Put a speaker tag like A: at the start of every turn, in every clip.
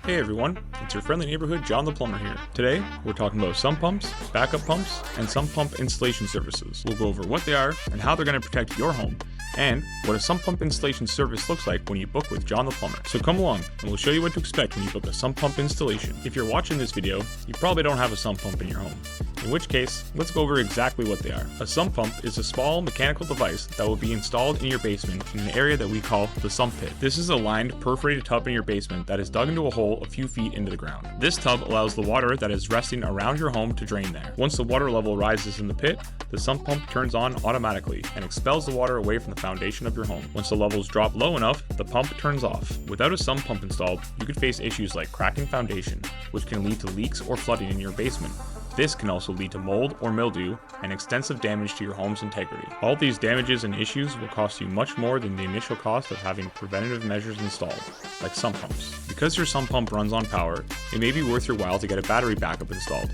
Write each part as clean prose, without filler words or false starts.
A: Hey everyone, it's your friendly neighborhood John the Plumber here. Today, we're talking about sump pumps, backup pumps, and sump pump installation services. We'll go over what they are and how they're going to protect your home, and what a sump pump installation service looks like when you book with John the Plumber. So come along, and we'll show you what to expect when you book a sump pump installation. If you're watching this video, you probably don't have a sump pump in your home. In which case, let's go over exactly what they are. A sump pump is a small mechanical device that will be installed in your basement in an area that we call the sump pit. This is a lined, perforated tub in your basement that is dug into a hole a few feet into the ground. This tub allows the water that is resting around your home to drain there. Once the water level rises in the pit, the sump pump turns on automatically and expels the water away from the foundation of your home. Once the levels drop low enough, the pump turns off. Without a sump pump installed, you could face issues like cracking foundation, which can lead to leaks or flooding in your basement. This can also lead to mold or mildew and extensive damage to your home's integrity. All these damages and issues will cost you much more than the initial cost of having preventative measures installed, like sump pumps. Because your sump pump runs on power, it may be worth your while to get a battery backup installed.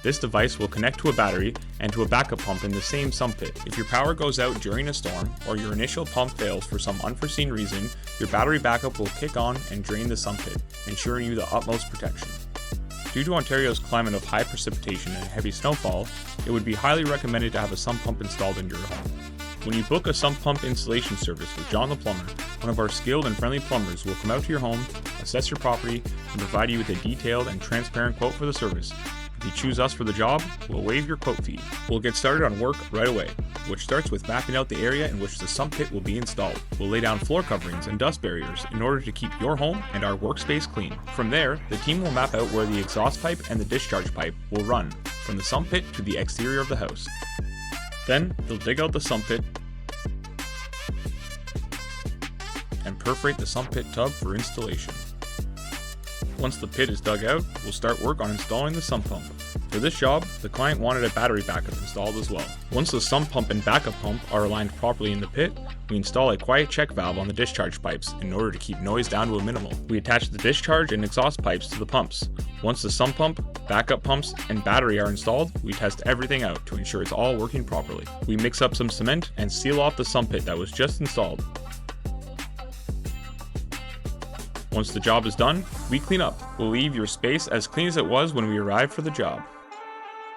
A: This device will connect to a battery and to a backup pump in the same sump pit. If your power goes out during a storm, or your initial pump fails for some unforeseen reason, your battery backup will kick on and drain the sump pit, ensuring you the utmost protection. Due to Ontario's climate of high precipitation and heavy snowfall, it would be highly recommended to have a sump pump installed in your home. When you book a sump pump installation service with John the Plumber, one of our skilled and friendly plumbers will come out to your home, assess your property, and provide you with a detailed and transparent quote for the service. If you choose us for the job, we'll waive your quote fee. We'll get started on work right away, which starts with mapping out the area in which the sump pit will be installed. We'll lay down floor coverings and dust barriers in order to keep your home and our workspace clean. From there, the team will map out where the exhaust pipe and the discharge pipe will run from the sump pit to the exterior of the house. Then, they'll dig out the sump pit and perforate the sump pit tub for installation. Once the pit is dug out, we'll start work on installing the sump pump. For this job, the client wanted a battery backup installed as well. Once the sump pump and backup pump are aligned properly in the pit, we install a quiet check valve on the discharge pipes in order to keep noise down to a minimal. We attach the discharge and exhaust pipes to the pumps. Once the sump pump, backup pumps, and battery are installed, we test everything out to ensure it's all working properly. We mix up some cement and seal off the sump pit that was just installed. Once the job is done, we clean up. We'll leave your space as clean as it was when we arrived for the job.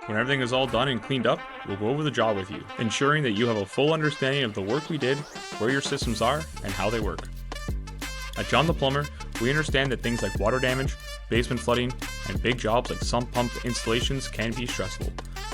A: When everything is all done and cleaned up, we'll go over the job with you, ensuring that you have a full understanding of the work we did, where your systems are, and how they work. At John the Plumber, we understand that things like water damage, basement flooding, and big jobs like sump pump installations can be stressful.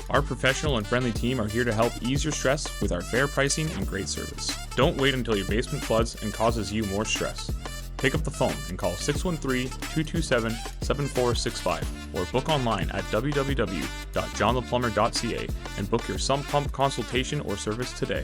A: Our professional and friendly team are here to help ease your stress with our fair pricing and great service. Don't wait until your basement floods and causes you more stress. Pick up the phone and call 613-227-7465 or book online at www.johntheplumber.ca and book your sump pump consultation or service today.